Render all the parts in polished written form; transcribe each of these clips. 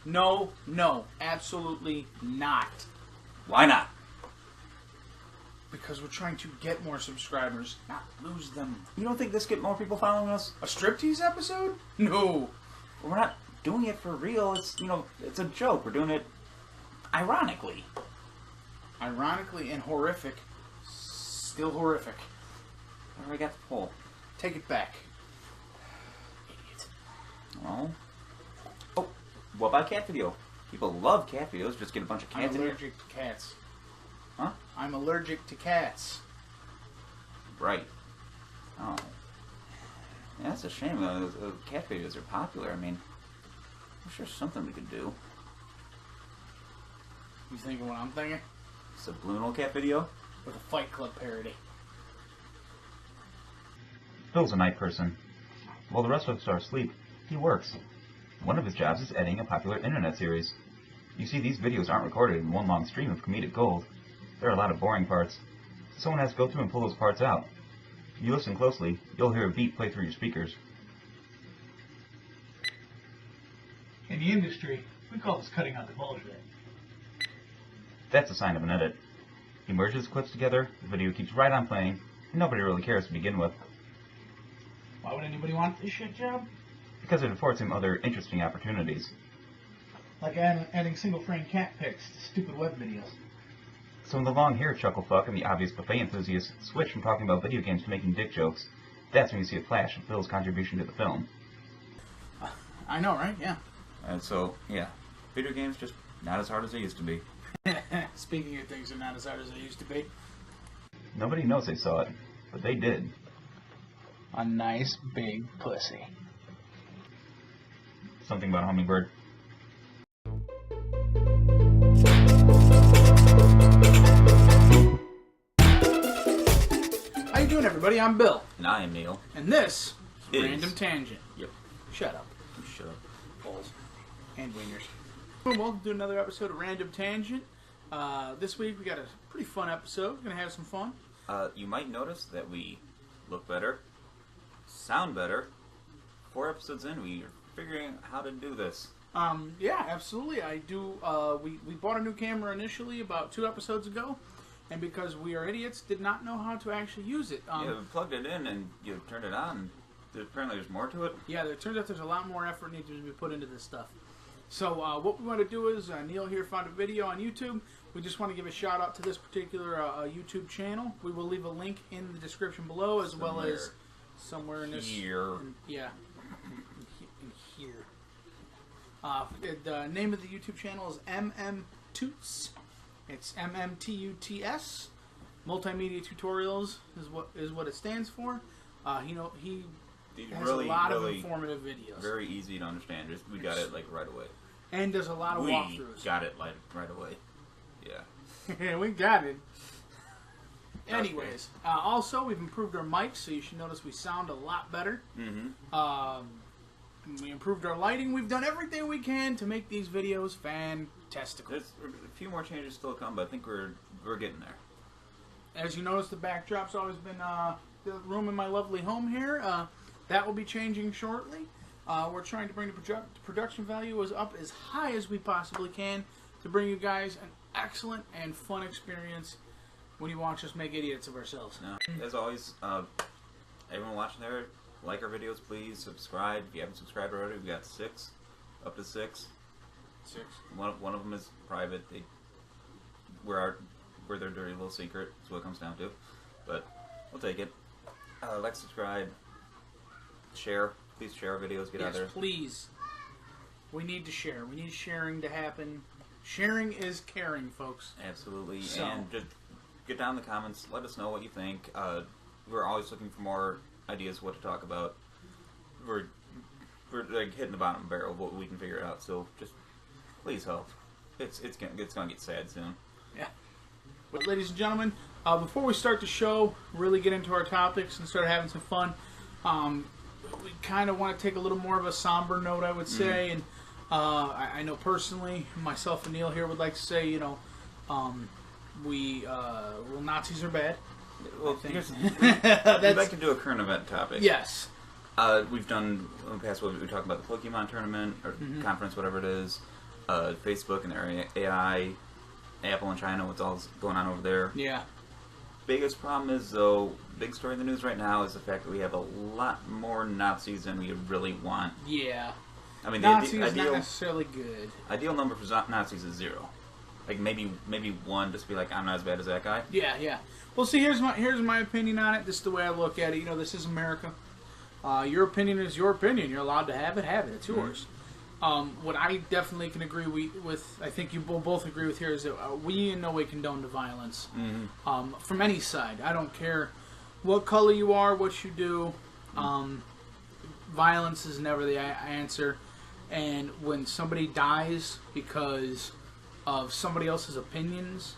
No, no, absolutely not. Why not? Because we're trying to get more subscribers, not lose them. You don't think this get more people following us? A striptease episode? No. We're not doing it for real. It's, it's a joke. We're doing it ironically. Ironically and horrific. Still horrific. Where do I got the poll? Take it back. Idiot. Oh. Oh, what about cat video? People love cat videos. Just get a bunch of cats I'm in here. allergic to cats. Huh? I'm allergic to cats. Right. Oh. Yeah, that's a shame. Cat videos are popular. I mean, I'm sure something we could do. You thinking what I'm thinking? Subliminal cat video? With a Fight Club parody. Phil's a night person. While the rest of us are asleep, he works. One of his jobs is editing a popular internet series. You see, these videos aren't recorded in one long stream of comedic gold. There are a lot of boring parts, so someone has to go through and pull those parts out. If you listen closely, you'll hear a beat play through your speakers. In the industry, we call this cutting out the bullshit. That's a sign of an edit. He merges clips together, the video keeps right on playing, and nobody really cares to begin with, Why would anybody want this shit job? because it affords him other interesting opportunities. Like adding single-frame cat pics to stupid web videos. So when the long-haired chucklefuck and the obvious buffet enthusiast switch from talking about video games to making dick jokes, that's when you see a flash of Phil's contribution to the film. I know, right? Yeah. And so, yeah. Video games just not as hard as they used to be. Speaking of things that are not as hard as they used to be. Nobody knows they saw it, but they did. A nice big pussy. Something about a hummingbird. How you doing, everybody? I'm Bill. And I am Neil. And this is Is. Random Tangent. Yep. Shut up. Shut up. Balls. And wieners. Welcome to another episode of Random Tangent. This week we got a pretty fun episode. We're going to have some fun. You might notice that we look better, sound better. 4 episodes in, we are figuring out how to do this. Yeah, absolutely. I do. We bought a new camera initially about 2 episodes ago. And because we are idiots, did not know how to actually use it. You plugged it in and you turned it on. Apparently there's more to it. Yeah, it turns out there's a lot more effort needs to be put into this stuff. So what we want to do is, Neil here found a video on YouTube. We just want to give a shout out to this particular YouTube channel. We will leave a link in the description below, as well as somewhere in this. Here. Yeah. In here. The name of the YouTube channel is MMToots. It's MMTUTS. Multimedia Tutorials is what it stands for. He has a lot of informative videos. Very easy to understand. We got it like right away. And does a lot of walkthroughs. We got it like right away. Yeah. We got it. Anyways, also we've improved our mics, so you should notice we sound a lot better. Mm-hmm. We improved our lighting. We've done everything we can to make these videos fantastical. There's a few more changes still to come, but I think we're getting there. As you notice, the backdrop's always been the room in my lovely home here. That will be changing shortly. We're trying to bring the production value up as high as we possibly can to bring you guys an excellent and fun experience when you watch us make idiots of ourselves. Now, as always, everyone watching there, like our videos, please subscribe. If you haven't subscribed already, we got 6, up to 6. 6. One of them is private. We're their dirty little secret. That's what it comes down to. But we'll take it. Like, subscribe, share. Please share our videos. Get out there. Yes, please. We need to share. We need sharing to happen. Sharing is caring, folks. Absolutely. So. And just get down in the comments. Let us know what you think. We're always looking for more ideas what to talk about. We're like hitting the bottom barrel, but we can figure it out. So just please help. It's gonna get sad soon. Yeah. But ladies and gentlemen, before we start the show, really get into our topics and start having some fun, we kind of want to take a little more of a somber note, I would say. And I know personally, myself and Neil here would like to say, well, Nazis are bad. Well, we'd like to do a current event topic. Yes. We've done in the past. We talked about the Pokemon tournament or conference, whatever it is. Facebook and their AI, Apple in China, what's all going on over there. Yeah. Biggest problem is, though, big story in the news right now is the fact that we have a lot more Nazis than we really want. Yeah. I mean, Nazis the not necessarily good. ideal number for Nazis is 0. Like maybe 1, just to be like, I'm not as bad as that guy. Yeah, yeah. Well, see, here's my opinion on it. This is the way I look at it. You know, this is America. Your opinion is your opinion. You're allowed to have it. Have it. It's yours. What I definitely can agree with, I think you will both agree with here, is that we in no way condone the violence from any side. I don't care what color you are, what you do. Violence is never the answer. And when somebody dies because of somebody else's opinions,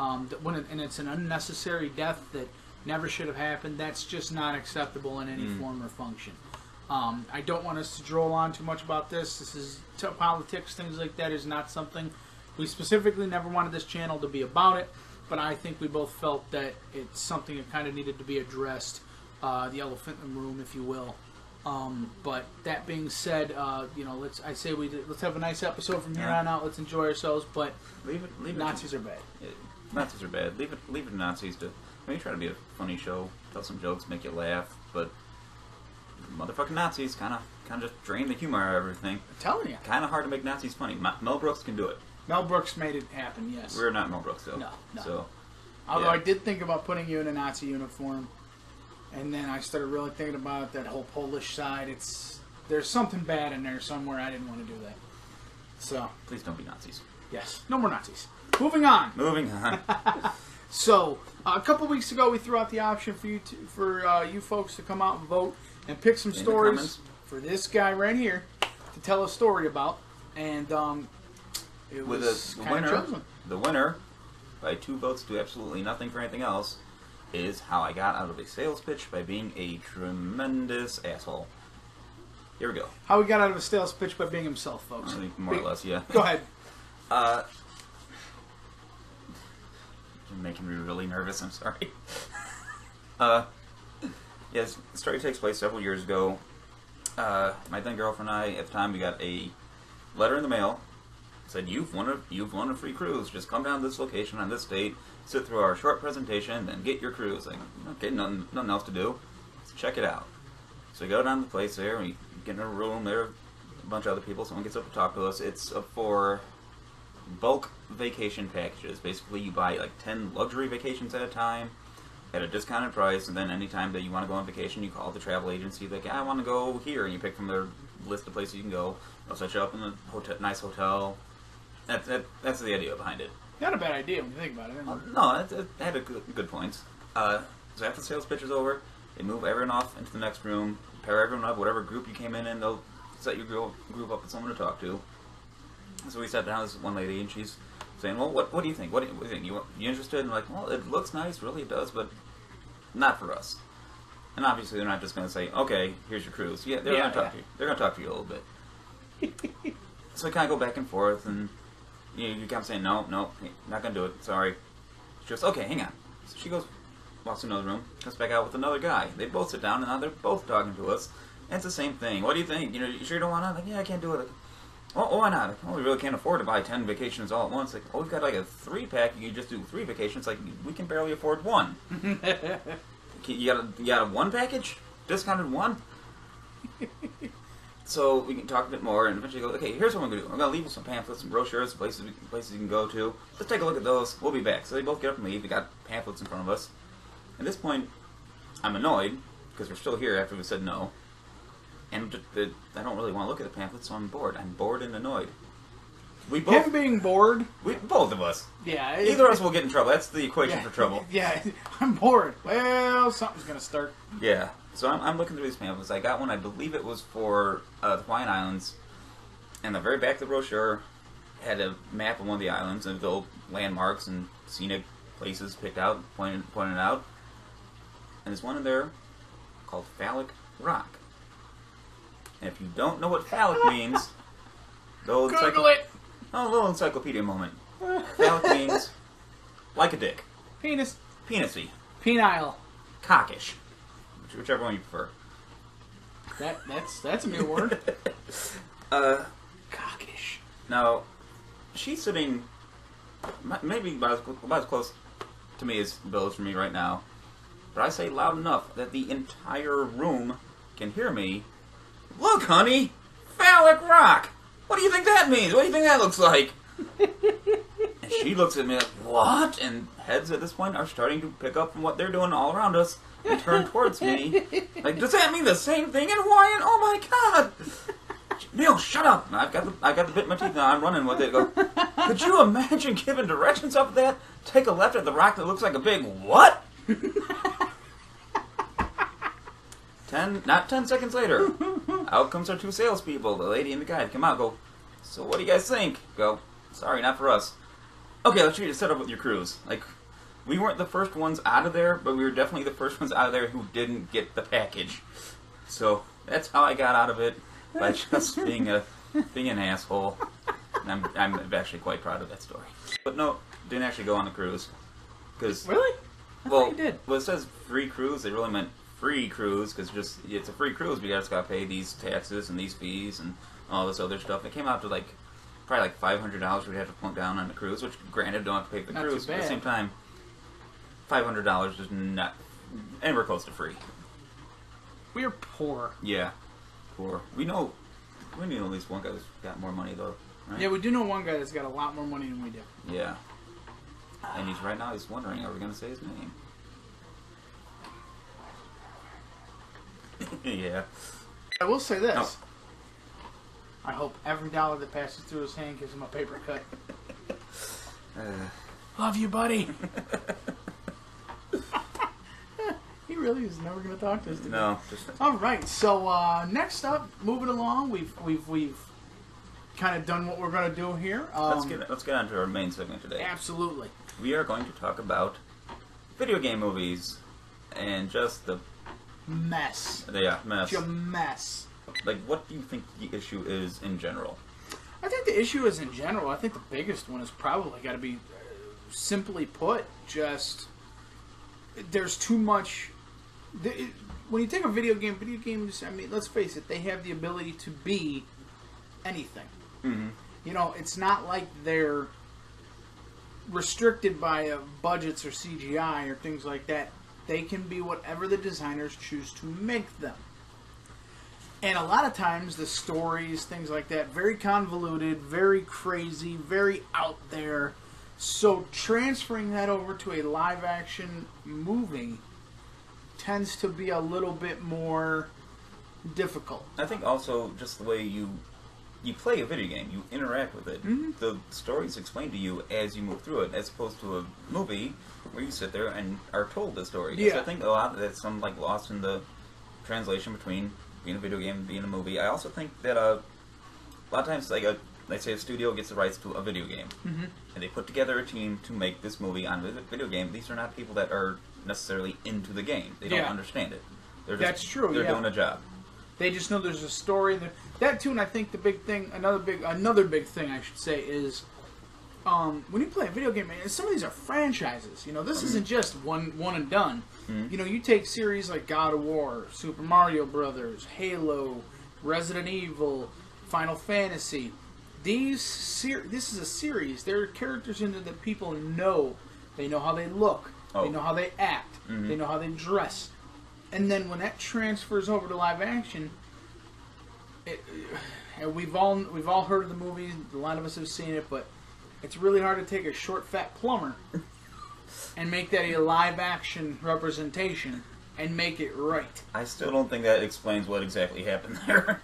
and it's an unnecessary death that never should have happened, that's just not acceptable in any form or function. I don't want us to droll on too much about this. This is politics, things like that is not something we specifically never wanted this channel to be about it, but I think we both felt that it's something that kind of needed to be addressed, the elephant in the room, if you will. But that being said, you know, let's have a nice episode from here on out. Let's enjoy ourselves. But leave it Nazis are bad. Nazis are bad. Leave it to Nazis to maybe try to be a funny show, tell some jokes, make you laugh. But motherfucking Nazis kind of just drain the humor out of everything. I'm telling you, kind of hard to make Nazis funny. Mel Brooks can do it. Mel Brooks made it happen. Yes. We're not Mel Brooks though. No. So, although I did think about putting you in a Nazi uniform. And then I started really thinking about that whole Polish side. There's something bad in there somewhere. I didn't want to do that. So please don't be Nazis. Yes, no more Nazis. Moving on. So a couple weeks ago, we threw out the option for you folks to come out and vote and pick some stories for this guy right here to tell a story about. And it was kind of chosen. The winner, by 2 votes to absolutely nothing for anything else, is how I got out of a sales pitch by being a tremendous asshole. Here we go. How he got out of a sales pitch by being himself, folks. More or less, yeah. Go ahead. You're making me really nervous, I'm sorry. Yes, the story takes place several years ago. My then girlfriend and I, at the time, we got a letter in the mail. It said, you've won a free cruise. Just come down to this location on this date, sit through our short presentation, then get your cruise. Like, okay, nothing else to do. Let's check it out. So we go down to the place there, we get in a room, there are a bunch of other people, someone gets up to talk to us. It's for bulk vacation packages. Basically, you buy like 10 luxury vacations at a time at a discounted price, and then anytime that you want to go on vacation, you call the travel agency, like, I want to go here, and you pick from their list of places you can go. They'll set you up in a nice hotel. That's the idea behind it. Not a bad idea when you think about it. No, it had a good points. So after the sales pitch is over, they move everyone off into the next room, pair everyone up, whatever group you came in, they'll set your group up with someone to talk to. So we sat down with this one lady, and she's saying, well, what do you think? What do you think? You interested? And like, well, it looks nice, really it does, but not for us. And obviously they're not just going to say, okay, here's your cruise. Yeah, they're going to talk to you. They're going to talk to you a little bit. So we kind of go back and forth, and you kind of saying, no, not going to do it, sorry. She goes, okay, hang on. So she goes, walks into another room, comes back out with another guy. They both sit down, and now they're both talking to us. And it's the same thing. What do you think? You sure you don't want to? Like, yeah, I can't do it. Like, oh, why not? Like, well, we really can't afford to buy 10 vacations all at once. Like, oh, we've got like a 3-pack. You can just do 3 vacations. Like, we can barely afford 1. You got a 1 package? Discounted 1? So we can talk a bit more, and eventually go, okay, here's what I'm going to do. I'm going to leave you some pamphlets, some brochures, places you can go to. Let's take a look at those. We'll be back. So they both get up and leave. We got pamphlets in front of us. At this point, I'm annoyed, because we're still here after we said no. And I don't really want to look at the pamphlets, so I'm bored. I'm bored and annoyed. Him being bored? Both of us. Yeah. Either of us will get in trouble. That's the equation for trouble. Yeah, I'm bored. Well, something's going to start. Yeah. So I'm looking through these pamphlets. I got one, I believe it was for the Hawaiian Islands. And the very back of the brochure had a map of one of the islands and the landmarks and scenic places picked out, pointed out. And there's one in there called Phallic Rock. And if you don't know what phallic means, Google it! Oh, a little encyclopedia moment. Phallic means like a dick. Penis. Penisy. Penile. Cockish. Whichever one you prefer. That's a new word. Cockish. Now, she's sitting maybe about as close to me as Bill is for me right now. But I say loud enough that the entire room can hear me. Look, honey! Phallic rock! What do you think that means? What do you think that looks like? And she looks at me like, what? And heads at this point are starting to pick up from what they're doing all around us and turn towards me. Like, does that mean the same thing in Hawaiian? Oh my god! Neil, shut up! I've got the bit in my teeth now. I'm running with it. Go. Could you imagine giving directions up that? Take a left at the rock that looks like a big what? Not 10 seconds later, out comes our two salespeople, the lady and the guy. Come out, go. So what do you guys think? Go. Sorry, not for us. Okay, let's get you set up with your crews. Like, we weren't the first ones out of there, but we were definitely the first ones out of there who didn't get the package. So that's how I got out of it, by just being an asshole. And I'm actually quite proud of that story. But no, didn't actually go on the cruise. Cause, Really? I thought you did. Well, it says free cruise. They really meant free cruise because just it's a free cruise. But you just got to pay these taxes and these fees and all this other stuff. It came out to probably $500 we'd have to plunk down on the cruise. Which, granted, don't have to pay for the Not cruise. too But at the bad. same time, $500 is not anywhere close to free. We're poor. Yeah, poor. We know at least one guy who's got more money though. Right? Yeah, we do know one guy that's got a lot more money than we do. Yeah. And right now he's wondering, are we going to say his name? Yeah. I will say this. Oh. I hope every dollar that passes through his hand gives him a paper cut. Love you, buddy. He really is never going to talk to us today. No, just All right. So next up, moving along, we've kind of done what we're going to do here. let's get on to our main segment today. Absolutely. We are going to talk about video game movies and just the Mess. mess. Such a mess. Like, what do you think the issue is in general? I think the issue is in general. I think the biggest one is probably got to be, simply put, just there's too much. When you take a video games, I mean, let's face it, they have the ability to be anything. Mm-hmm. You know, it's not like they're restricted by budgets or CGI or things like that. They can be whatever the designers choose to make them. And a lot of times the stories, things like that, very convoluted, very crazy, very out there. So transferring that over to a live action movie tends to be a little bit more difficult. I think also just the way you play a video game, you interact with it. Mm-hmm. The story's explained to you as you move through it, as opposed to a movie where you sit there and are told the story. 'Cause Yeah. I think a lot of that's some lost in the translation between being a video game and being a movie. I also think that a lot of times, let's say a studio gets the rights to a video game, Mm-hmm. and they put together a team to make this movie on a video game. These are not people that are necessarily into the game. They don't Yeah. understand it. They're just, That's true, They're yeah. doing a job. They just know there's a story there. That too, and I think the big thing, another big thing I should say is, when you play a video game, and some of these are franchises. You know, this isn't just one and done. Mhm. You know, you take series like God of War, Super Mario Brothers, Halo, Resident Evil, Final Fantasy. This is a series. There are characters in there that people know. They know how they look. Oh. They know how they act. Mhm. They know how they dress. And then when that transfers over to live action, and we've all heard of the movie. A lot of us have seen it, but it's really hard to take a short, fat plumber and make that a live action representation and make it right. I still don't think that explains what exactly happened there.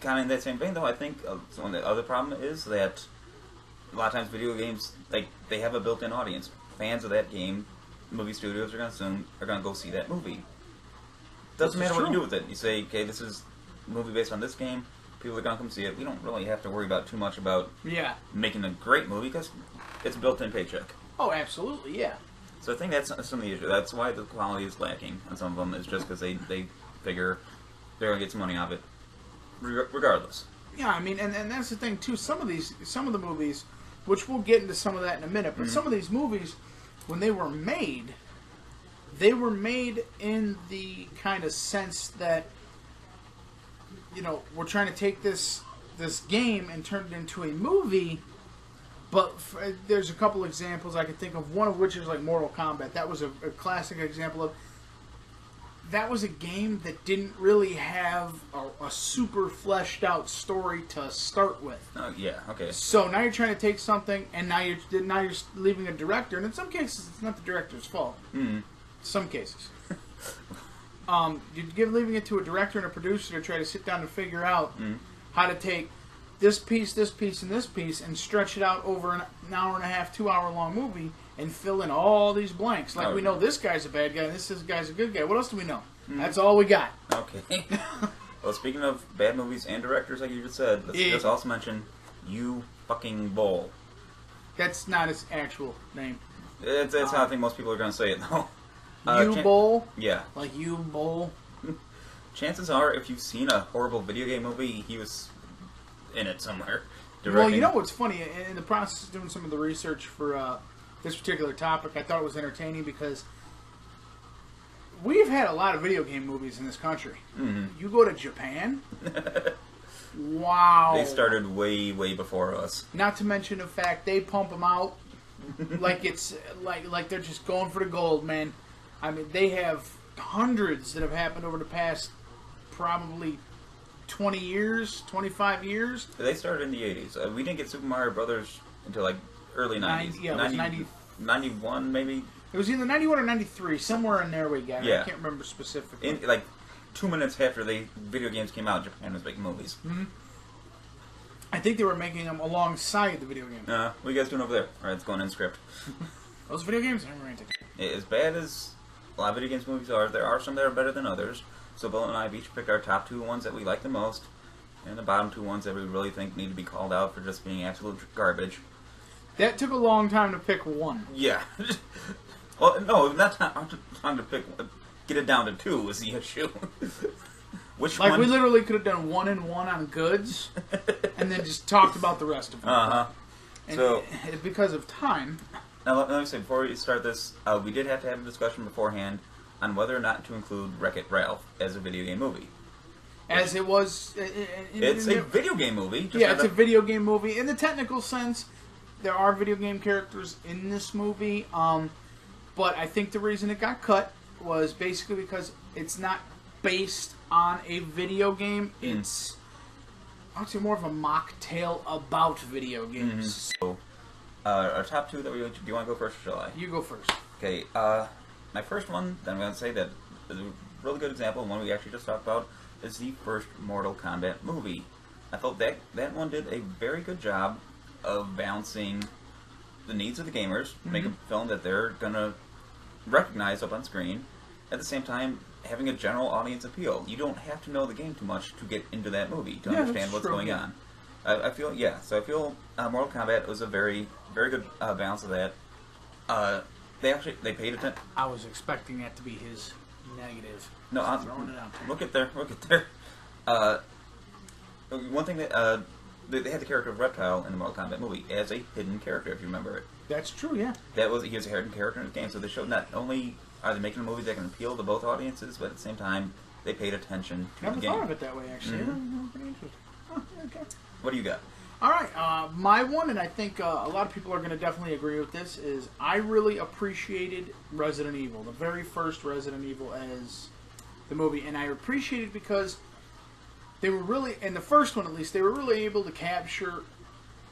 Kind of in that same vein, though, I think one of the other problem is that a lot of times video games, they have a built-in audience. Fans of that game, movie studios are going to go see that movie. Doesn't This is matter what you true. do with it. You say, okay, this is a movie based on this game. People are going to come see it. We don't really have to worry about too much about Yeah. making a great movie because it's a built-in paycheck. Oh, absolutely, yeah. So I think that's some of the issue. That's why the quality is lacking on some of them. Is just because they figure they're gonna get some money off it, regardless. Yeah, I mean, and that's the thing too. Some of the movies, which we'll get into some of that in a minute, but some of these movies, when they were made in the kind of sense that, we're trying to take this game and turn it into a movie. But there's a couple examples I can think of. One of which is like Mortal Kombat. That was a classic example of. That was a game that didn't really have a super fleshed out story to start with. Oh yeah, okay. So now you're trying to take something, and now you're leaving a director, and in some cases it's not the director's fault. Mm-hmm. Some cases, you're leaving it to a director and a producer to try to sit down and figure out how to take this piece, and this piece, and stretch it out over an hour and a half, 2 hour long movie. And fill in all these blanks. Like, we know this guy's a bad guy, and this guy's a good guy. What else do we know? That's all we got. Okay. Well, speaking of bad movies and directors, like you just said, let's just also mention You Fucking Bowl. That's not his actual name. That's how I think most people are going to say it, though. Bowl? Yeah. Like You Bowl? Chances are, if you've seen a horrible video game movie, he was in it somewhere. Directing. Well, you know what's funny? In the process of doing some of the research for... this particular topic, I thought it was entertaining because we've had a lot of video game movies in this country. Mm-hmm. You go to Japan, wow. They started way, way before us. Not to mention the fact they pump them out like it's like they're just going for the gold, man. I mean, they have hundreds that have happened over the past probably 20 years, 25 years. They started in the 80s. We didn't get Super Mario Brothers until like early 90s. Yeah, it was 91 maybe? It was either 91 or 93, somewhere in there we got it. Yeah. I can't remember specifically. In, like 2 minutes after the video games came out, Japan was making movies. Mm-hmm. I think they were making them alongside the video game. What are you guys doing over there? Alright, it's going in script. Those video games are romantic. As bad as a lot of video games movies are, there are some that are better than others. So Bill and I have each picked our top 2 ones that we like the most, and the bottom 2 ones that we really think need to be called out for just being absolute garbage. That took a long time to pick one. Yeah. Well, no, not time to pick. Get it down to 2 is the issue. Which like one? We literally could have done 1 and 1 on goods, and then just talked about the rest of them. And so because of time. Now let me say before we start this, we did have to have a discussion beforehand on whether or not to include Wreck-It Ralph as a video game movie. As it was. It's a video game movie. Yeah, it's a video game movie in the technical sense. There are video game characters in this movie, but I think the reason it got cut was basically because it's not based on a video game. It's, I'd say, more of a mock tale about video games. So, our top 2 that do you want to go first or shall I? You go first. Okay, my first one that I'm going to say that is a really good example, and one we actually just talked about, is the first Mortal Kombat movie. I felt that one did a very good job of balancing the needs of the gamers, make a film that they're going to recognize up on screen, at the same time having a general audience appeal. You don't have to know the game too much to get into that movie, to understand what's going on. I feel Mortal Kombat was a very, very good balance of that. They paid attention. I was expecting that to be his negative. No, I'm throwing it out there. We'll get there. One thing that they had the character of Reptile in the Mortal Kombat movie as a hidden character, if you remember it. That's true, yeah. He was a hidden character in the game, so they showed not only are they making a movie that can appeal to both audiences, but at the same time they paid attention to the game. Never thought of it that way, actually. Pretty interesting. Oh, okay. What do you got? All right, my one, and I think a lot of people are going to definitely agree with this, is I really appreciated Resident Evil, the very first Resident Evil as the movie, and I appreciated it because they were really, in the first one at least, they were really able to capture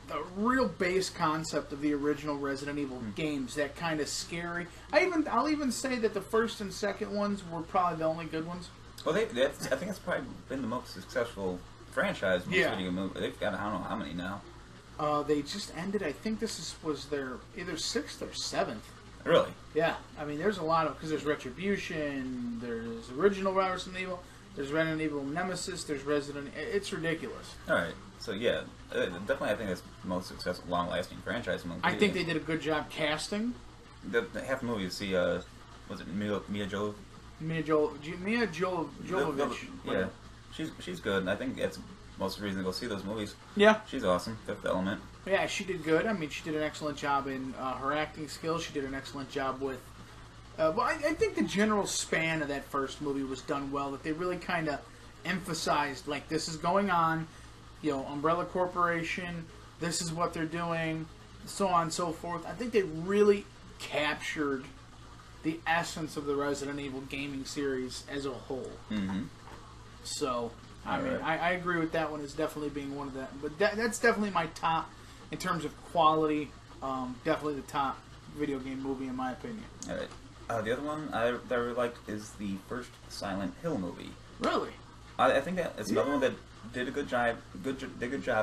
the real base concept of the original Resident Evil games, that kind of scary. I'll even say that the first and second ones were probably the only good ones. Well, I think that's probably been the most successful franchise video movie. They've got, I don't know how many now. They just ended, I think this was their either 6th or 7th. Really? Yeah. I mean, there's a lot of, because there's Retribution, there's original Resident Evil, there's Resident Evil Nemesis, there's it's ridiculous. Alright. So yeah, definitely I think that's the most successful, long-lasting franchise among I think they did a good job casting. the half the movie you see, was it Mia Jovovich? Mia Jovovich. Yeah, she's good. I think that's most of the reason to go see those movies. Yeah. She's awesome. Fifth Element. Yeah, she did good. I mean, she did an excellent job in her acting skills. She did an excellent job with. Well, I think the general span of that first movie was done well. That they really kind of emphasized, like, this is going on, Umbrella Corporation, this is what they're doing, so on and so forth. I think they really captured the essence of the Resident Evil gaming series as a whole. Mm-hmm. So, I agree with that one as definitely being one of them. But that's definitely my top, in terms of quality, definitely the top video game movie in my opinion. All right. The other one that I really liked is the first Silent Hill movie. Really? I think that it's another one that did a good job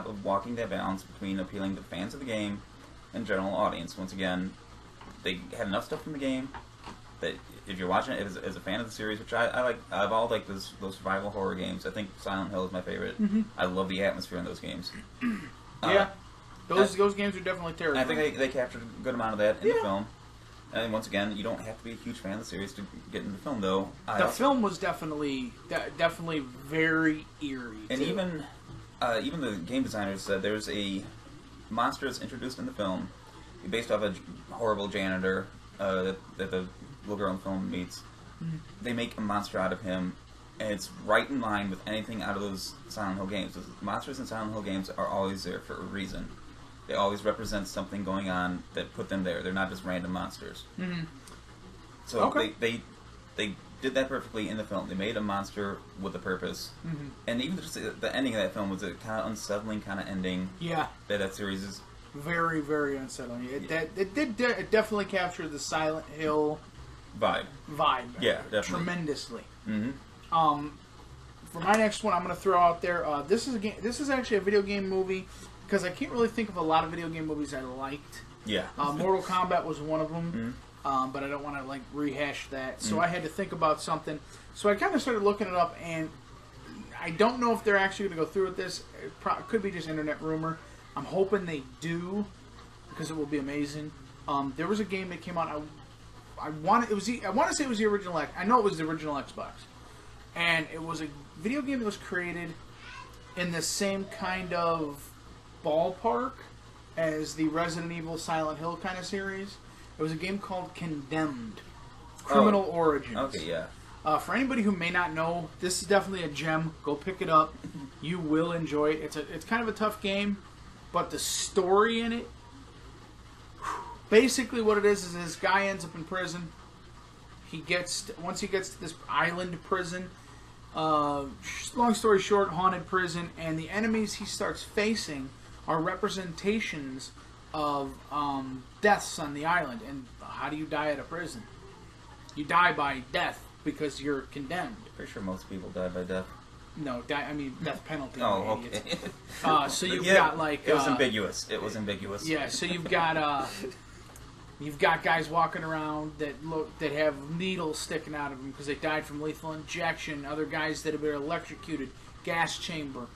of walking that balance between appealing to fans of the game and general audience. Once again, they had enough stuff from the game that if you're watching it as a fan of the series, which I like, I've all like those survival horror games. I think Silent Hill is my favorite. Mm-hmm. I love the atmosphere in those games. Yeah, those games are definitely terrible. I think they captured a good amount of that in the film. And once again, you don't have to be a huge fan of the series to get into the film, though. The film was definitely very eerie. And even the game designers said there's a monster that's introduced in the film, based off a horrible janitor that the little girl in the film meets. Mm-hmm. They make a monster out of him, and it's right in line with anything out of those Silent Hill games. The monsters in Silent Hill games are always there for a reason. They always represent something going on that put them there. They're not just random monsters. Mm-hmm. So they did that perfectly in the film. They made a monster with a purpose. Mm-hmm. And even just the ending of that film was a kind of unsettling kind of ending. Yeah. That series is very, very unsettling. It definitely captured the Silent Hill vibe. Yeah, definitely. Tremendously. Mm-hmm. For my next one, I'm going to throw out there. This is actually a video game movie. Because I can't really think of a lot of video game movies I liked. Yeah. Mortal Kombat was one of them, but I don't want to rehash that. So I had to think about something. So I kind of started looking it up, and I don't know if they're actually going to go through with this. It could be just internet rumor. I'm hoping they do, because it will be amazing. There was a game that came out. I want to say it was the original. I know it was the original Xbox, and it was a video game that was created in the same kind of ballpark as the Resident Evil Silent Hill kind of series. It was a game called Condemned. Criminal Origins. Okay, yeah. For anybody who may not know, this is definitely a gem. Go pick it up. You will enjoy it. It's kind of a tough game, but the story in it, basically what it is this guy ends up in prison. Once he gets to this island prison, long story short, haunted prison, and the enemies he starts facing are representations of deaths on the island. And how do you die at a prison? You die by death because you're condemned. Pretty sure most people die by death. No, death penalty. Oh, okay. So you've got it was ambiguous. It was ambiguous. Yeah, so you've got guys walking around that have needles sticking out of them because they died from lethal injection. Other guys that have been electrocuted, gas chamber.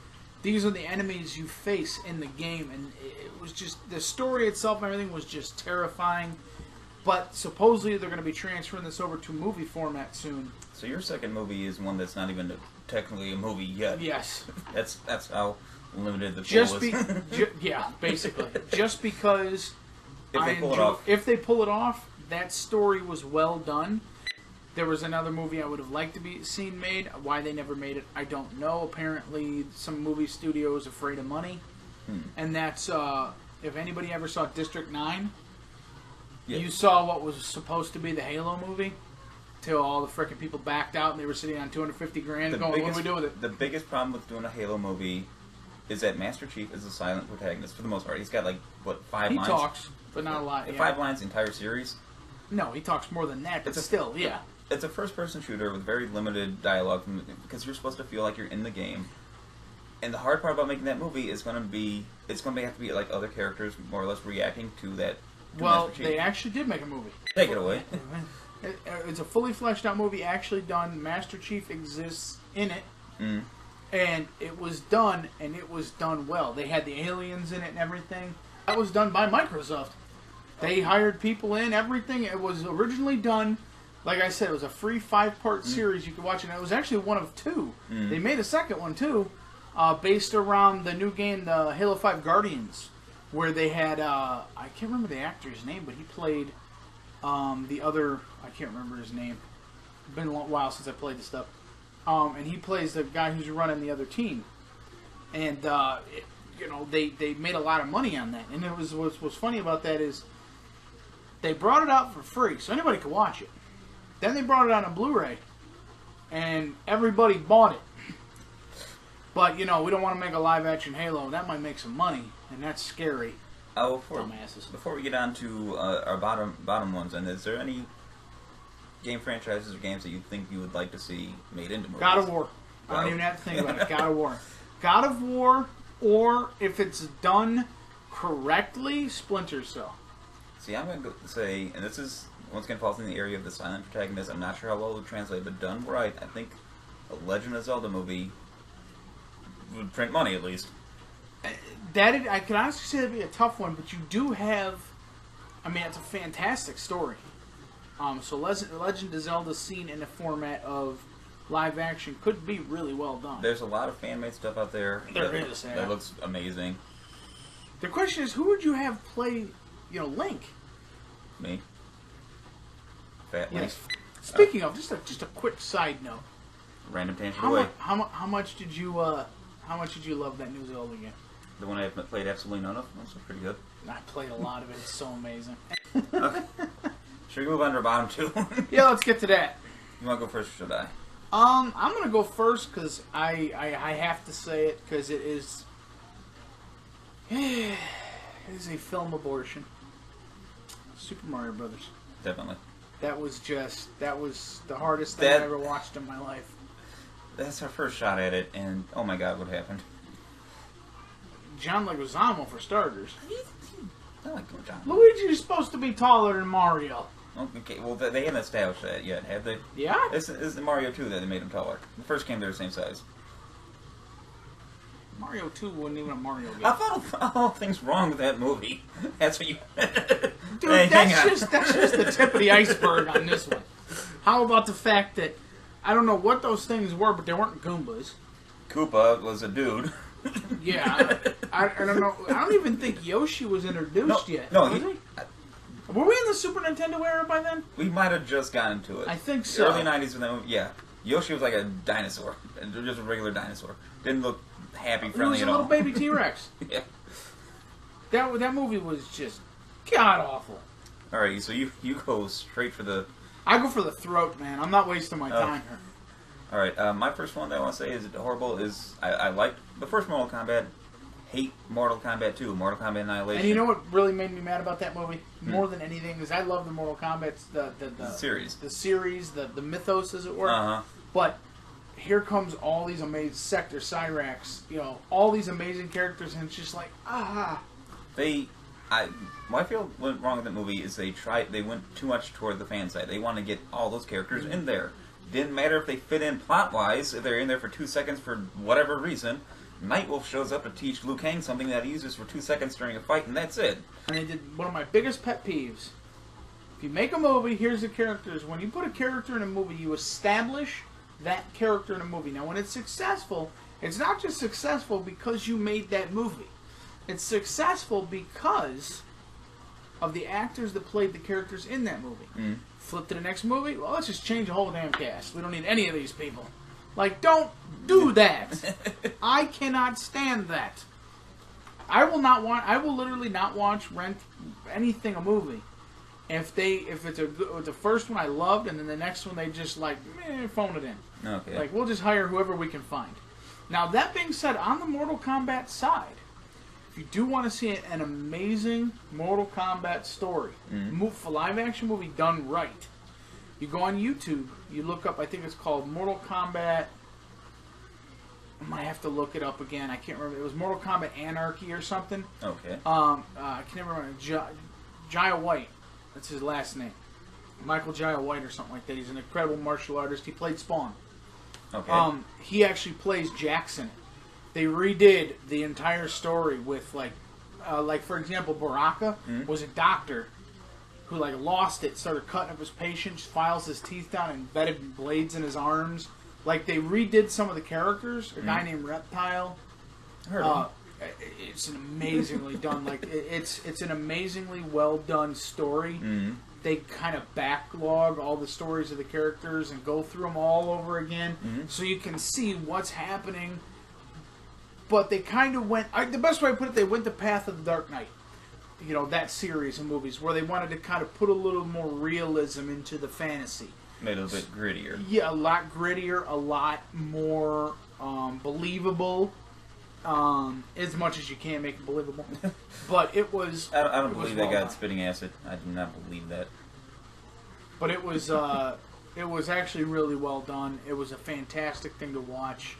These are the enemies you face in the game, and it was just the story itself and everything was just terrifying. But supposedly they're going to be transferring this over to movie format soon. So your second movie is one that's not even technically a movie yet. Yes. That's how limited the pool is. Yeah, basically. Just because if they pull it off, that story was well done. There was another movie I would have liked to be seen made. Why they never made it, I don't know. Apparently, some movie studio is afraid of money. And that's, if anybody ever saw District 9, you saw what was supposed to be the Halo movie, till all the frickin' people backed out and they were sitting on $250 grand going, what do we do with it? The biggest problem with doing a Halo movie is that Master Chief is a silent protagonist for the most part. He's got, 5 lines? He talks, but not a lot. 5 lines the entire series? No, he talks more than that, but still, yeah. It's a first-person shooter with very limited dialogue because you're supposed to feel like you're in the game. And the hard part about making that movie is going to be have to be like other characters more or less reacting to that. Well, they actually did make a movie. Take it away. It's a fully fleshed out movie, actually done. Master Chief exists in it, and it was done, and it was done well. They had the aliens in it and everything. That was done by Microsoft. They hired people in, everything. It was originally done, like I said, it was a free 5-part series you could watch. And it was actually one of 2. They made a second one, too, based around the new game, the Halo 5 Guardians, where they had, I can't remember the actor's name, but he played the other, I can't remember his name. It's been a while since I played this stuff. And he plays the guy who's running the other team. And, they made a lot of money on that. And it was what's funny about that is they brought it out for free, so anybody could watch it. Then they brought it out on Blu-ray, and everybody bought it. But, we don't want to make a live-action Halo. That might make some money, and that's scary. Dumbasses. Before we get on to our bottom ones, and is there any game franchises or games that you think you would like to see made into movies? God of War. I don't even have to think about it. God of War. God of War, or if it's done correctly, Splinter Cell. See, I'm going to say, and this is, once again, falls in the area of the silent protagonist. I'm not sure how well it would translate, but done right, I think a Legend of Zelda movie would print money, at least. I can honestly say that'd be a tough one, but you do have, it's a fantastic story. So Legend of Zelda seen in the format of live action could be really well done. There's a lot of fan-made stuff out there. That looks amazing. The question is, who would you have play, Link? Me. Fat Link. Yes. Speaking of, just a quick side note. Random tangent away. How much did you love that new Zelda game? The one I played absolutely none of. That's pretty good. I played a lot of it. It's so amazing. Okay. Should we move on to our bottom 2? Yeah, let's get to that. You want to go first, or should I? I'm gonna go first because I have to say it because it is a film abortion. Super Mario Brothers. Definitely. That was the hardest thing I've ever watched in my life. That's our first shot at it, and oh my god, what happened? John Leguizamo for starters. I like John. Luigi's supposed to be taller than Mario. Okay, well they haven't established that yet, have they? Yeah. This is the Mario 2 that they made him taller. The first game they were the same size. Mario 2 wasn't even a Mario game. I found all things wrong with that movie. That's what you. Dude, hey, that's just the tip of the iceberg on this one. How about the fact that I don't know what those things were, but they weren't Goombas. Koopa was a dude. Yeah, I don't know. I don't even think Yoshi was introduced yet. No, was he? Were we in the Super Nintendo era by then? We might have just gotten to it. I think so. Early 90s, yeah. Yoshi was like a dinosaur, just a regular dinosaur. Didn't look happy, friendly at all. He was a little baby T-Rex. Yeah. That movie was just god awful. All right, so you go straight for the. I go for the throat, man. I'm not wasting my time here. All right, my first one that I want to say is horrible. I like the first Mortal Kombat. Hate Mortal Kombat 2, Mortal Kombat Annihilation. And you know what really made me mad about that movie more than anything is I love the Mortal Kombat the series, the mythos, as it were. Uh-huh. But here comes all these amazing Sector Cyrax, all these amazing characters, and it's just like what I feel went wrong with that movie is they went too much toward the fan side. They want to get all those characters in there. Didn't matter if they fit in plot-wise, if they're in there for 2 seconds for whatever reason. Nightwolf shows up to teach Liu Kang something that he uses for 2 seconds during a fight, and that's it. And they did one of my biggest pet peeves. If you make a movie, here's the characters. When you put a character in a movie, you establish that character in a movie. Now, when it's successful, it's not just successful because you made that movie. It's successful because of the actors that played the characters in that movie. Mm. Flip to the next movie, well, let's just change the whole damn cast. We don't need any of these people. Like, don't do that. I cannot stand that. I will literally not rent anything a movie. If it's the first one I loved, and then the next one they just phone it in. Okay. Like, we'll just hire whoever we can find. Now, that being said, on the Mortal Kombat side, if you do want to see an amazing Mortal Kombat story, for live action movie done right, you go on YouTube, you look up, I think it's called Mortal Kombat. I might have to look it up again. I can't remember. It was Mortal Kombat Anarchy or something. Okay. I can never remember. Jaya White. That's his last name. Michael Jaya White or something like that. He's an incredible martial artist. He played Spawn. Okay. He actually plays Jackson. They redid the entire story with like for example, Baraka was a doctor who like lost it, started cutting up his patients, files his teeth down, and embedded blades in his arms. Like they redid some of the characters. A guy named Reptile. I heard of him. It's an amazingly done. Like it's an amazingly well done story. Mm-hmm. They kind of backlog all the stories of the characters and go through them all over again, so you can see what's happening. But they kind of went. The best way to put it, they went the path of the Dark Knight. You know, that series of movies where they wanted to kind of put a little more realism into the fantasy. Made it a bit grittier. Yeah, a lot grittier, a lot more believable. As much as you can make it believable. But it was... I don't believe they got spitting acid. I do not believe that. But it was actually really well done. It was a fantastic thing to watch.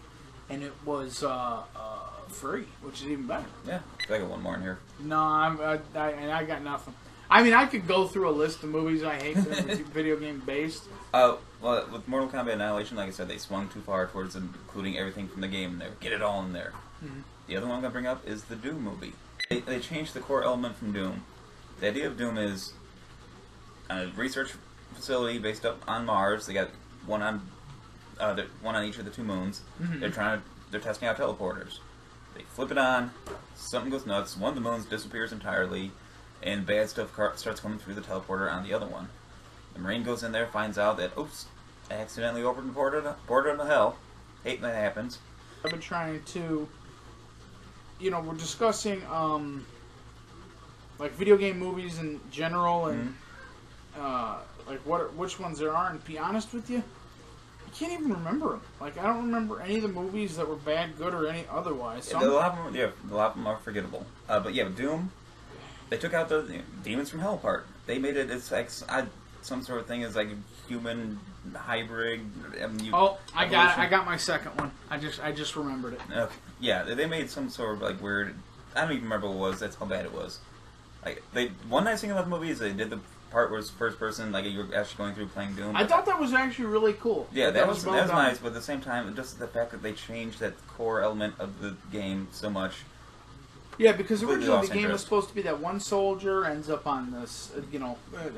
And it was free, which is even better. Yeah, I got one more in here. No, I got nothing. I mean, I could go through a list of movies I hate that are video game based. Well, with Mortal Kombat Annihilation, like I said, they swung too far towards including everything from the game in there. Get it all in there. Mm-hmm. The other one I'm going to bring up is the Doom movie. They changed the core element from Doom. The idea of Doom is a research facility based up on Mars. They got one on each of the 2 moons. Mm-hmm. They're testing out teleporters. They flip it on, something goes nuts. One of the moons disappears entirely, and bad stuff starts coming through the teleporter on the other one. The Marine goes in there, finds out that, oops, I accidentally opened the portal to hell. Hate when that happens. I've been trying to, we're discussing, like video game movies in general, and which ones there are. And to be honest with you, I can't even remember them. Like I don't remember any of the movies that were bad, good, or any otherwise. So a lot of them are forgettable. But yeah, Doom. They took out the demons from hell part. They made it. It's like some sort of thing is like a human hybrid. I got my second one. I just remembered it. Okay. Yeah, they made some sort of like weird. I don't even remember what it was. That's how bad it was. Like one nice thing about the movie is they did the part where it's first person, like you were actually going through playing Doom. I thought that was actually really cool. Yeah, that was nice, but at the same time, just the fact that they changed that core element of the game so much. Yeah, because originally the game was supposed to be that one soldier ends up on this,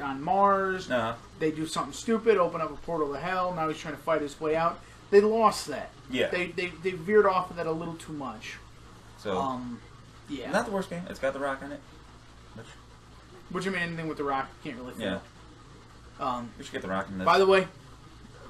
on Mars. Uh-huh. They do something stupid, open up a portal to hell. Now he's trying to fight his way out. They lost that. Yeah. They veered off of that a little too much. So, yeah. Not the worst game. It's got The Rock in it. Which I mean, anything with The Rock, can't really feel. Yeah. We should get The Rock in this. By the way,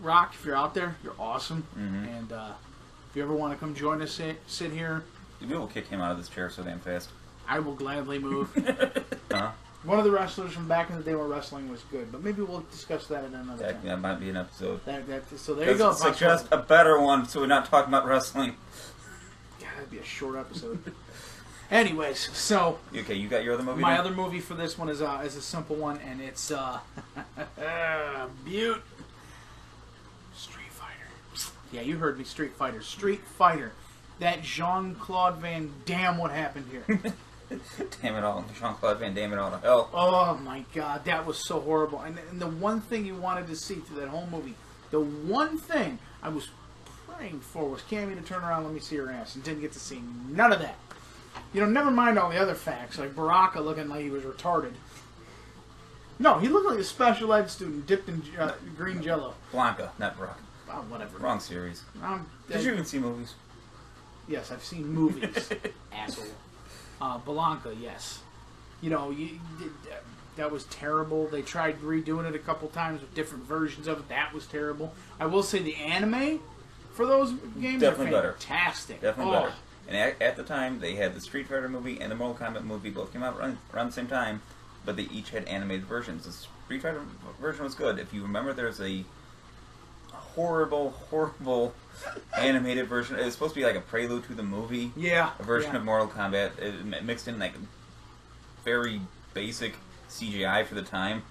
Rock, if you're out there, you're awesome. Mm-hmm. And if you ever want to come join us, sit here. We will kick him out of this chair so damn fast. I will gladly move. Uh-huh. One of the wrestlers from back in the day when wrestling was good, but maybe we'll discuss that in another time. That might be an episode. So there you go. Suggest a better one so we're not talking about wrestling. God, that'd be a short episode. Anyways, so... Okay, you got your other movie? My other movie for this one is a simple one, and it's Butte. Street Fighter. Yeah, you heard me, Street Fighter. Street Fighter. That Jean-Claude Van Damme, what happened here? Damn it all. Jean-Claude Van Damme it all to hell. Oh my God, that was so horrible. And the one thing you wanted to see through that whole movie, the one thing I was praying for was Cammy to turn around and let me see her ass, and didn't get to see none of that. Never mind all the other facts, like Baraka looking like he was retarded. No, he looked like a special ed student dipped in green jello. Blanca, not Baraka. Whatever. Wrong series. Did you even see movies? Yes, I've seen movies, asshole. Blanca, yes. That was terrible. They tried redoing it a couple times with different versions of it. That was terrible. I will say the anime for those games definitely are fantastic. Definitely better. And at the time, they had the Street Fighter movie and the Mortal Kombat movie both came out around the same time, but they each had animated versions. The Street Fighter version was good. If you remember, there's a horrible animated version. It was supposed to be like a prelude to the movie. Yeah. A version of Mortal Kombat. It mixed in like very basic CGI for the time.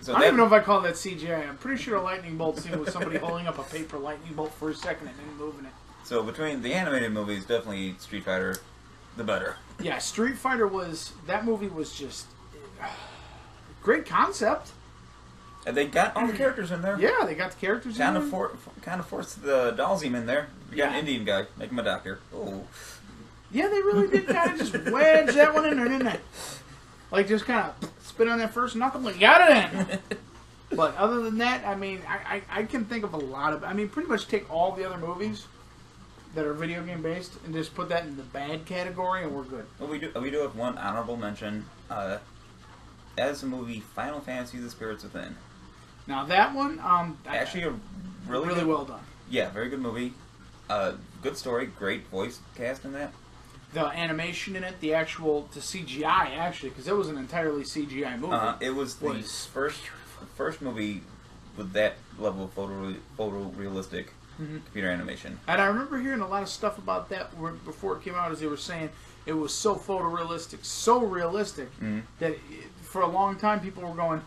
So I don't even know if I call that CGI. I'm pretty sure a lightning bolt scene was somebody holding up a paper lightning bolt for a second and then moving it. So between the animated movies, definitely Street Fighter, the better. Yeah, Street Fighter that movie was just great concept. And they got all the characters in there. Yeah, they got the characters in there. Kind of forced the Dalsim in there. You got an Indian guy, make him a doctor. Oh. Yeah, they really did kind of just wedge that one in there, didn't they? Like, just kind of spit on that first knuckle and got it in. But other than that, I mean, I can think of a lot of... I mean, pretty much take all the other movies that are video game based and just put that in the bad category and we're good. Well, we do have one honorable mention. As the movie Final Fantasy: The Spirits Within. Now that one, actually a really good, well done. Yeah, very good movie. Good story, great voice cast in that. The animation in it, the CGI actually, because it was an entirely CGI movie. It was the first movie with that level of photorealistic computer animation. And I remember hearing a lot of stuff about that before it came out, as they were saying it was so photorealistic, so realistic that for a long time people were going,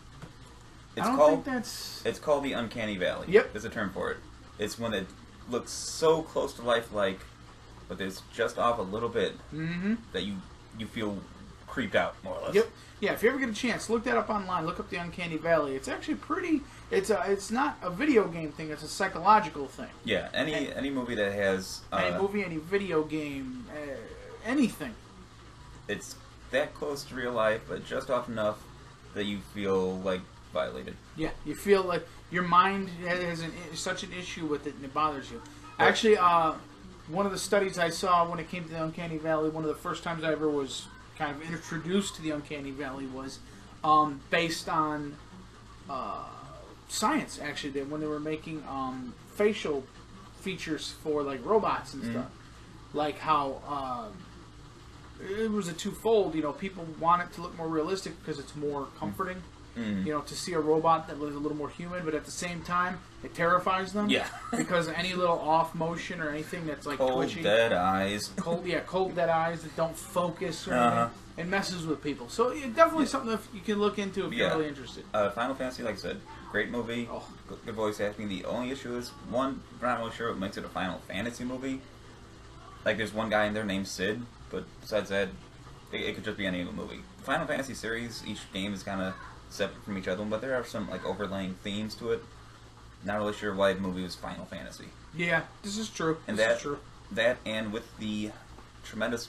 It's called the uncanny valley. Yep. There's a term for it. It's when it looks so close to lifelike, but it's just off a little bit that you feel creeped out, more or less. Yep. Yeah, if you ever get a chance, look that up online. Look up the uncanny valley. It's actually pretty... It's not a video game thing. It's a psychological thing. Yeah, any movie that has... any movie, any video game, anything. It's that close to real life, but just off enough that you feel, like, violated. Yeah, you feel like your mind has such an issue with it and it bothers you. Actually, one of the studies I saw when it came to the uncanny valley, one of the first times I ever was kind of introduced to the uncanny valley was based on science, actually. When they were making facial features for, like, robots and stuff. Like how... it was a twofold, people want it to look more realistic because it's more comforting, to see a robot that was a little more human, but at the same time, it terrifies them. Yeah. Because any little off motion or anything that's like cold, twitchy. dead eyes. Cold dead eyes that don't focus or anything. It messes with people. So it's definitely something that you can look into if you're really interested. Final Fantasy, like I said, great movie. Oh. Good voice acting. The only issue is, one, we're not really sure what makes it a Final Fantasy movie. Like, there's one guy in there named Sid, but besides that, it could just be any movie. The Final Fantasy series, each game is kind of separate from each other, but there are some, like, overlaying themes to it. Not really sure why the movie was Final Fantasy. Yeah, this is true. And this is true. That, and with the tremendous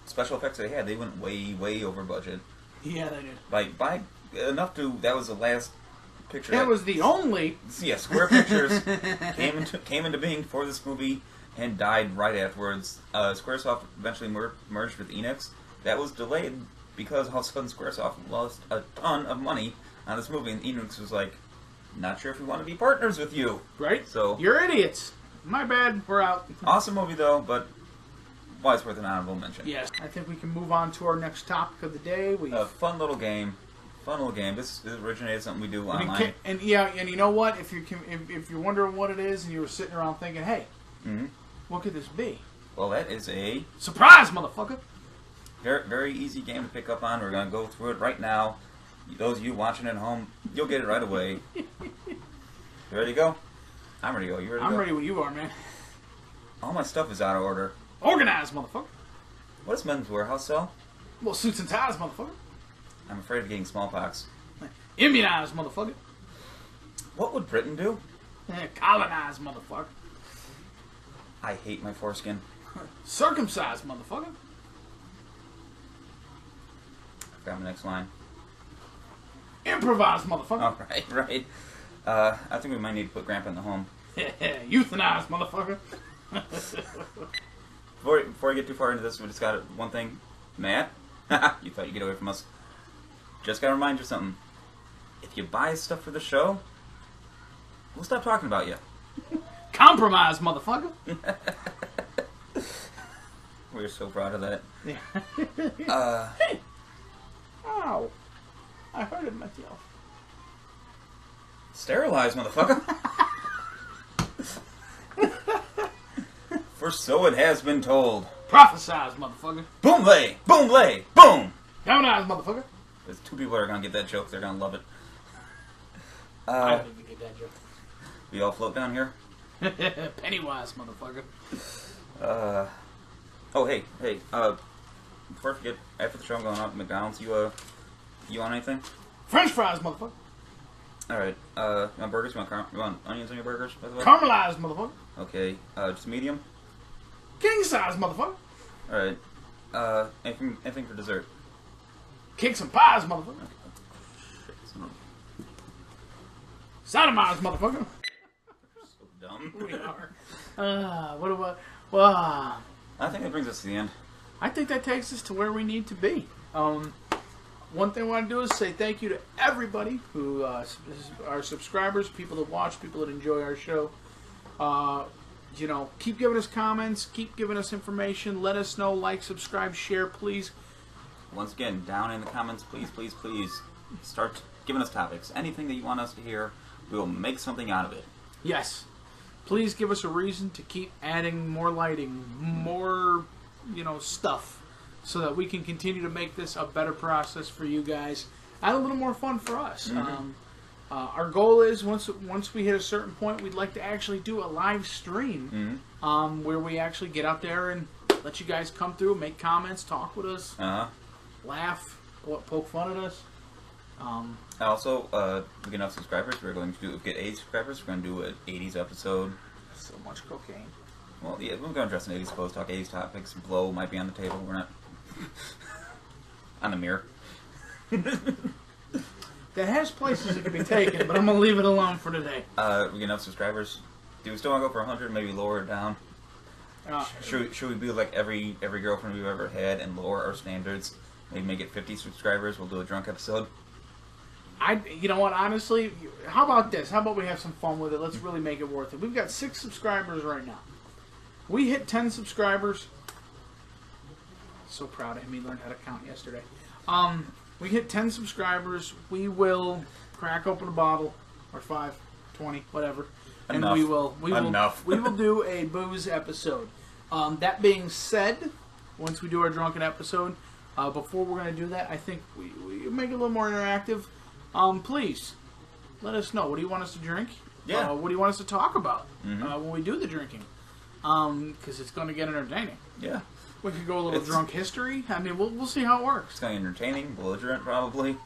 special effects they had, they went way, way over budget. Yeah, they did. Like, by enough to, that was the last picture. That was the only... Yeah, Square Pictures came into being for this movie and died right afterwards. Squaresoft eventually merged with Enix. That was delayed because all of a sudden Squaresoft lost a ton of money on this movie, and Enix was like, not sure if we want to be partners with you. Right? So you're idiots. My bad. We're out. Awesome movie, though, but why it's worth an honorable mention. Yes. I think we can move on to our next topic of the day. A fun little game. This originated something we do online. And you know what? If you're wondering what it is and you were sitting around thinking, hey, what could this be? Well, that is a... surprise, motherfucker! Very, very easy game to pick up on. We're going to go through it right now. Those of you watching at home, you'll get it right away. You ready to go? I'm ready to go. You ready to go? I'm ready when you are, man. All my stuff is out of order. Organized, motherfucker. What does Men's Warehouse sell? Well, suits and ties, motherfucker. I'm afraid of getting smallpox. Immunized, motherfucker. What would Britain do? Colonized, motherfucker. I hate my foreskin. Circumcised, motherfucker. I forgot my next line. Improvised, motherfucker. Oh, right. I think we might need to put Grandpa in the home. Euthanized, motherfucker. Before I get too far into this, we just got one thing. Matt, you thought you'd get away from us. Just gotta remind you something. If you buy stuff for the show, we'll stop talking about you. Compromise, motherfucker. We're so proud of that. Hey! Ow. I hurted myself. Sterilize, motherfucker. For so it has been told. Prophesize, motherfucker. Boom lay! Boom lay! Boom! Demonize, motherfucker. There's two people that are going to get that joke. They're going to love it. I don't even get that joke. We all float down here? Pennywise, motherfucker. Oh, hey. Before I forget, after the show I'm going out to McDonald's. You want anything? French fries, motherfucker. Alright, you want burgers? You want onions on your burgers, by the way? Caramelized, motherfucker. Okay, just medium? King size, motherfucker. Alright, anything for dessert? Kick some pies, motherfucker. Sodomize, motherfucker. So dumb. We are. What about... Well, I think that brings us to the end. I think that takes us to where we need to be. One thing I want to do is say thank you to everybody who are subscribers, people that watch, people that enjoy our show. Keep giving us comments, keep giving us information. Let us know, like, subscribe, share, please. Once again, down in the comments, please, please, please, start giving us topics. Anything that you want us to hear, we will make something out of it. Yes. Please give us a reason to keep adding more lighting, more, stuff, so that we can continue to make this a better process for you guys and a little more fun for us. Mm-hmm. Our goal is, once we hit a certain point, we'd like to actually do a live stream where we actually get out there and let you guys come through, make comments, talk with us, laugh, poke fun at us. Also, we get enough subscribers. We're going to get 80 subscribers. We're going to do an 80s episode. So much cocaine. Well, yeah, we're going to dress in 80s clothes, talk 80s topics. Blow might be on the table. We're not on the mirror. That has places it can be taken, but I'm going to leave it alone for today. We get enough subscribers. Do we still want to go for 100? Maybe lower it down. Should we be like every girlfriend we've ever had and lower our standards? Maybe make it 50 subscribers. We'll do a drunk episode. You know what, honestly, how about this? How about we have some fun with it? Let's really make it worth it. We've got 6 subscribers right now. We hit 10 subscribers. So proud of him. He learned how to count yesterday. We hit 10 subscribers. We will crack open a bottle, or 5, 20, whatever. And Enough. we will Enough. we will do a booze episode. That being said, once we do our drunken episode, before we're going to do that, I think we make it a little more interactive. Please, let us know. What do you want us to drink? Yeah. What do you want us to talk about when we do the drinking? Because it's going to get entertaining. Yeah. We could go a little drunk history. I mean, we'll see how it works. It's going to be entertaining, belligerent probably,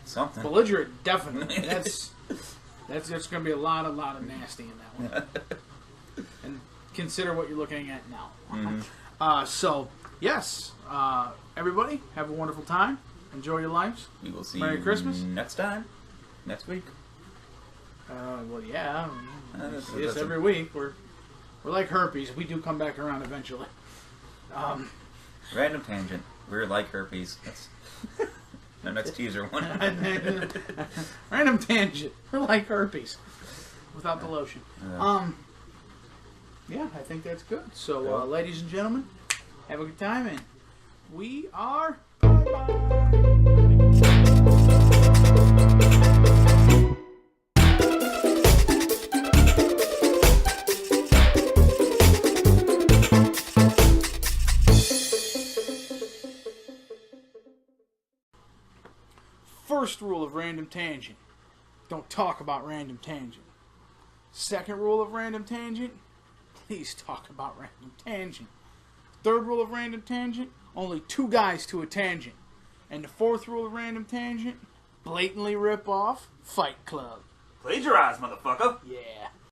something. Belligerent, definitely. That's going to be a lot of nasty in that one. And consider what you're looking at now. So, yes, everybody, have a wonderful time. Enjoy your lives. We will see Merry you Christmas. next time. Next week. Well, yeah. That's Every week. We're like herpes. We do come back around eventually. Random tangent. We're like herpes. That's our next teaser one. Random tangent. We're like herpes. Without the lotion. Yeah, I think that's good. So, ladies and gentlemen, have a good time, and we are... First rule of Random Tangent: don't talk about Random Tangent. Second rule of Random Tangent: please talk about Random Tangent. Third rule of Random Tangent: only 2 guys to a tangent. And the fourth rule of Random Tangent: blatantly rip off Fight Club. Plagiarize, motherfucker. Yeah.